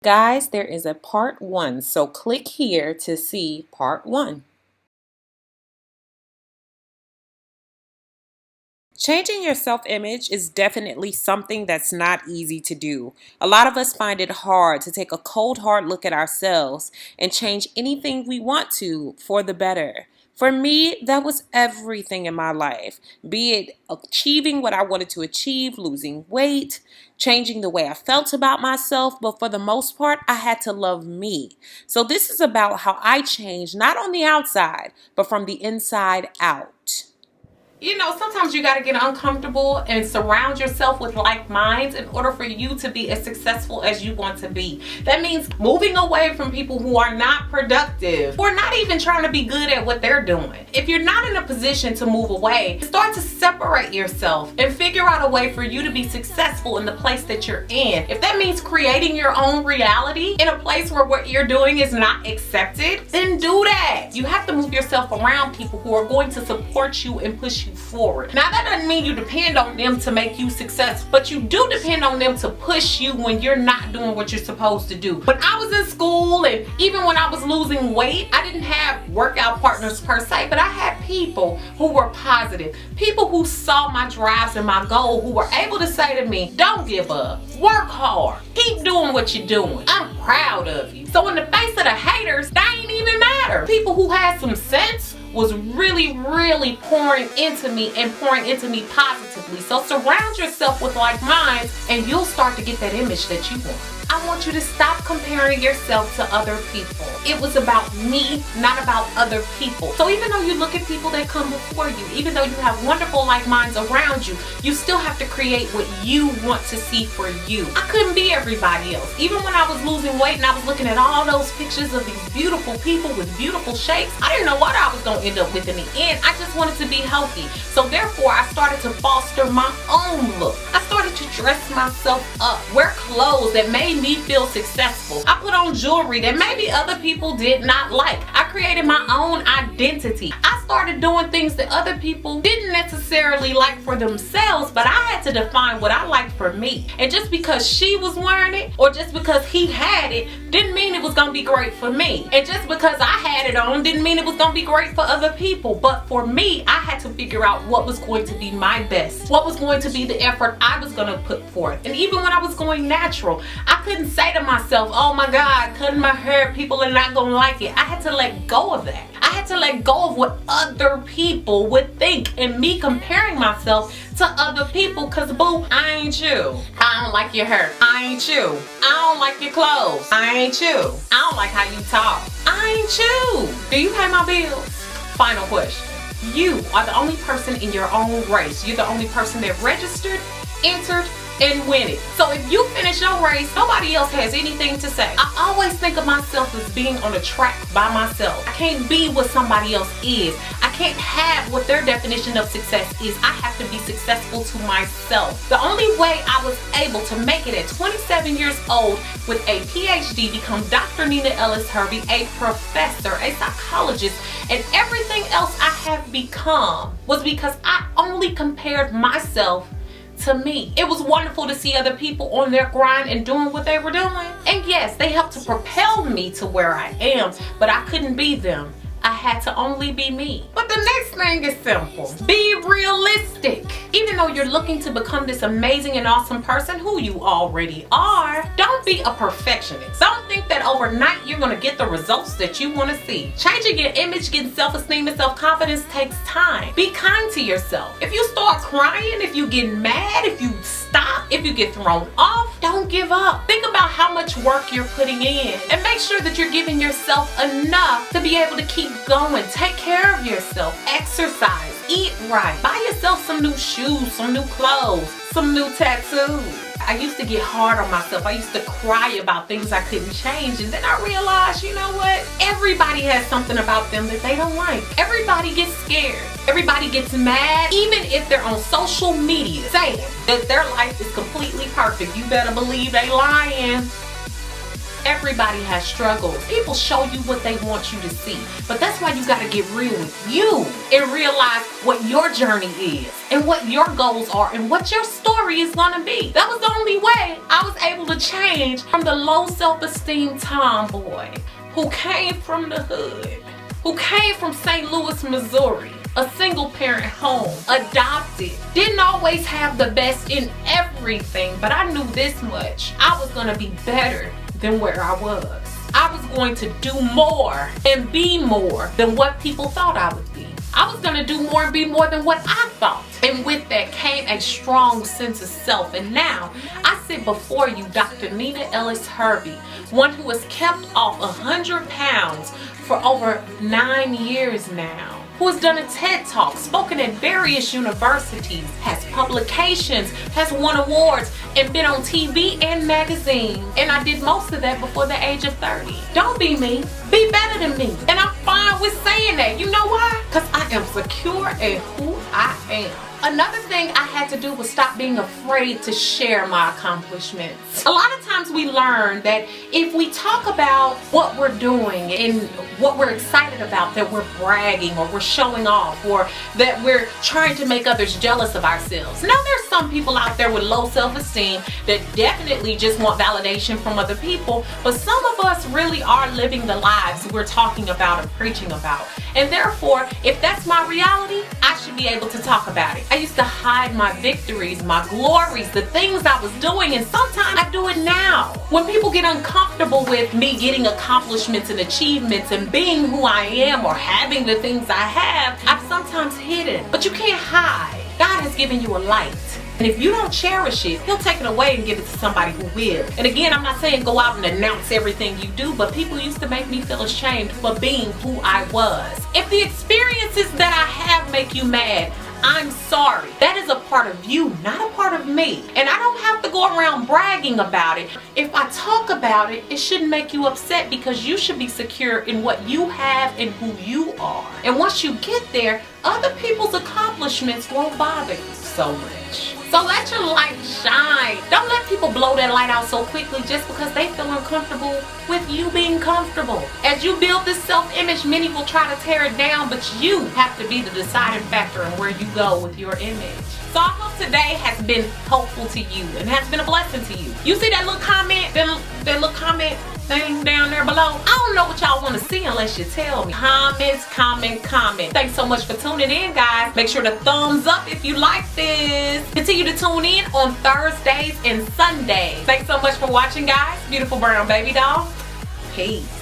guys, there is a part 1, so click here to see part 1. Changing your self-image is definitely something that's not easy to do. A lot of us find it hard to take a cold hard look at ourselves and change anything we want to for the better. For me, that was everything in my life, be it achieving what I wanted to achieve, losing weight, changing the way I felt about myself, but for the most part, I had to love me. So this is about how I changed, not on the outside, but from the inside out. You know, sometimes you got to get uncomfortable and surround yourself with like minds in order for you to be as successful as you want to be. That means moving away from people who are not productive or not even trying to be good at what they're doing. If you're not in a position to move away, start to separate yourself and figure out a way for you to be successful in the place that you're in. If that means creating your own reality in a place where what you're doing is not accepted, then do that. You have to move yourself around people who are going to support you and push you forward. Now that doesn't mean you depend on them to make you successful, but you do depend on them to push you when you're not doing what you're supposed to do. When I was in school and even when I was losing weight, I didn't have workout partners per se, but I had people who were positive, people who saw my drives and my goal, who were able to say to me, don't give up, work hard, keep doing what you're doing, I'm proud of you. So in the face of the haters, they ain't even matter. People who had some sense was really pouring into me and pouring into me positively. So surround yourself with like minds and you'll start to get that image that you want. I want you to stop comparing yourself to other people. It was about me, not about other people. So even though you look at people that come before you, even though you have wonderful like minds around you, you still have to create what you want to see for you. I couldn't be everybody else. Even when I was losing weight and I was looking at all those pictures of these beautiful people with beautiful shapes, I didn't know what I was going to end up with in the end. I just wanted to be healthy. So therefore, I started to foster my own look. I started to dress myself up, wear clothes that made me feel successful. I put on jewelry that maybe other people did not like. I created my own identity. I started doing things that other people didn't necessarily like for themselves, but I had to define what I liked for me. And just because she was wearing it or just because he had it didn't mean it was gonna be great for me. And just because I had it on didn't mean it was gonna be great for other people. But for me, I had to figure out what was going to be my best, what was going to be the effort I was gonna put forth. And even when I was going natural, I couldn't say to myself, oh my God, cutting my hair, people are not gonna like it. I had to let go of that. I had to let go of what other people would think and me comparing myself to other people, cause boo, I ain't you. I don't like your hair. I ain't you. I don't like your clothes. I ain't you. I don't like how you talk. I ain't you. Do you pay my bills? Final question. You are the only person in your own race. You're the only person that registered, entered, and win it. So if you finish your race, nobody else has anything to say. I always think of myself as being on a track by myself. I can't be what somebody else is. I can't have what their definition of success is. I have to be successful to myself. The only way I was able to make it at 27 years old with a PhD, become Dr. Nina Ellis Hervey, a professor, a psychologist, and everything else I have become was because I only compared myself to me. It was wonderful to see other people on their grind and doing what they were doing. And yes, they helped to propel me to where I am, but I couldn't be them. I had to only be me. But the next thing is simple. Be realistic. Even though you're looking to become this amazing and awesome person who you already are, don't be a perfectionist. Don't think that overnight you're gonna get the results that you wanna see. Changing your image, getting self-esteem and self-confidence takes time. Be kind to yourself. If you start crying, if you get mad, if you stop, if you get thrown off, don't give up. Think about how much work you're putting in and make sure that you're giving yourself enough to be able to keep going. Take care of yourself. Exercise. Eat right. Buy yourself some new shoes, some new clothes, some new tattoos. I used to get hard on myself. I used to cry about things I couldn't change. And then I realized, you know what? Everybody has something about them that they don't like. Everybody gets scared. Everybody gets mad, even if they're on social media saying that their life is completely perfect. You better believe they lying. Everybody has struggles. People show you what they want you to see. But that's why you got to get real with you and realize what your journey is and what your goals are and what your story is going to be. That was the only way I was able to change from the low self-esteem tomboy who came from the hood, who came from St. Louis, Missouri, a single parent home, adopted, didn't always have the best in everything, but I knew this much. I was going to be better than where I was. I was going to do more and be more than what people thought I would be. I was going to do more and be more than what I thought. And with that came a strong sense of self. And now I sit before you, Dr. Nina Ellis Hervey, one who has kept off 100 pounds for over 9 years now, who has done a TED Talk, spoken at various universities, has publications, has won awards, and been on TV and magazines. And I did most of that before the age of 30. Don't be me. Be better than me. And I'm fine with saying that. You know why? Because I am secure in who I am. Another thing I had to do was stop being afraid to share my accomplishments. A lot of times we learn that if we talk about what we're doing and what we're excited about, that we're bragging or we're showing off or that we're trying to make others jealous of ourselves. Now there's some people out there with low self-esteem that definitely just want validation from other people, but some of us really are living the lives we're talking about and preaching about. And therefore, if that's my reality, I should be able to talk about it. I used to hide my victories, my glories, the things I was doing, and sometimes I do it now. When people get uncomfortable with me getting accomplishments and achievements and being who I am or having the things I have, I've sometimes hidden. But you can't hide. God has given you a light. And if you don't cherish it, He'll take it away and give it to somebody who will. And again, I'm not saying go out and announce everything you do, but people used to make me feel ashamed for being who I was. If the experiences that I have make you mad, I'm sorry. That is a part of you, not a part of me. And I don't have to go around bragging about it. If I talk about it, it shouldn't make you upset because you should be secure in what you have and who you are. And once you get there, other people's accomplishments won't bother you so much. So let your light shine. Don't let people blow that light out so quickly just because they feel uncomfortable with you being comfortable. As you build this self-image, many will try to tear it down, but you have to be the deciding factor in where you go with your image. So I hope today has been helpful to you and has been a blessing to you. You see that little comment, that little comment thing down there below? I don't know what y'all want to see unless you tell me. Comments, comment. Thanks so much for tuning in, guys. Make sure to thumbs up if you like this. Continue to tune in on Thursdays and Sundays. Thanks so much for watching, guys. Beautiful Brown Baby Doll. Peace.